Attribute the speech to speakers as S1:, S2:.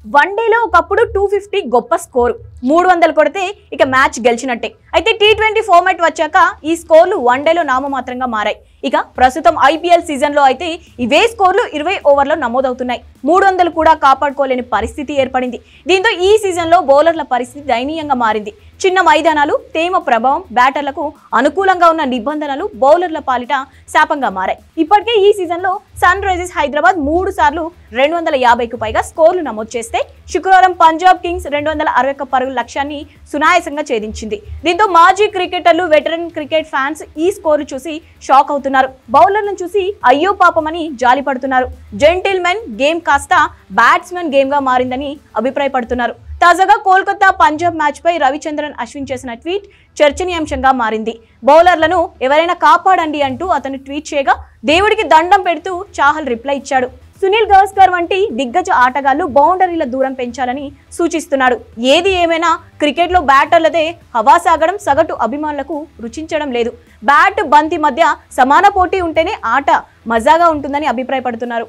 S1: వన్డేలో ఒకప్పుడు 250 గొప్ప స్కోరు, 300 కొడితే ఇక మ్యాచ్ గెలిచినట్టే. అయితే T20 ఫార్మాట్ వచ్చాక ఈ స్కోర్లు వన్డేలో నామమాత్రంగా మారాయి. ఇక ప్రస్తుతం IPL సీజన్లో అయితే ఇవే స్కోర్లు 20 ఓవర్లో నమోదవుతున్నాయి. 300 కూడా కాపాడుకోలేని పరిస్థితి ఏర్పడింది. దీంతో ఈ సీజన్లో బౌలర్ల పరిస్థితి దయనీయంగా మారింది. చిన్న మైదానాలు, తేమ ప్రభావం, బ్యాటర్లకు అనుకూలంగా ఉన్న నిబంధనలు బౌలర్ల పాలిట శాపంగా మారాయి. ఇప్పటికే ఈ సీజన్లో సన్ రైజర్స్ హైదరాబాద్ 3 సార్లు 250కు పైగా స్కోర్లు నమోదు చేస్తే శుక్రవారం పంజాబ్ కింగ్స్ 261 పరుగుల లక్ష్యాన్ని సునాయాసంగా ఛేదించింది. దీంతో మాజీ క్రికెటర్లు, వెటరన్ క్రికెట్ ఫ్యాన్స్ ఈ స్కోర్లు చూసి షాక్ అవుతున్నారు. బౌలర్లను చూసి అయ్యో పాపమని జాలి పడుతున్నారు. జెంటిల్మెన్ గేమ్ కాస్త బ్యాట్స్మెన్ గేమ్ గా మారిందని అభిప్రాయపడుతున్నారు. తాజాగా కోల్కతా పంజాబ్ మ్యాచ్ పై రవిచంద్రన్ అశ్విన్ చేసిన ట్వీట్ చర్చనీయాంశంగా మారింది. బౌలర్లను ఎవరైనా కాపాడండి అంటూ అతను ట్వీట్ చేయగా దేవుడికి దండం పెడుతూ చాహల్ రిప్లై ఇచ్చాడు. సునీల్ గవాస్కర్ వంటి దిగ్గజ ఆటగాళ్లు బౌండరీల దూరం పెంచాలని సూచిస్తున్నాడు. ఏది ఏమైనా క్రికెట్లో బ్యాటర్లదే హవా సాగడం సగటు అభిమానులకు రుచించడం లేదు. బ్యాట్, బంతి మధ్య సమాన పోటీ ఉంటేనే ఆట మజాగా ఉంటుందని అభిప్రాయపడుతున్నారు.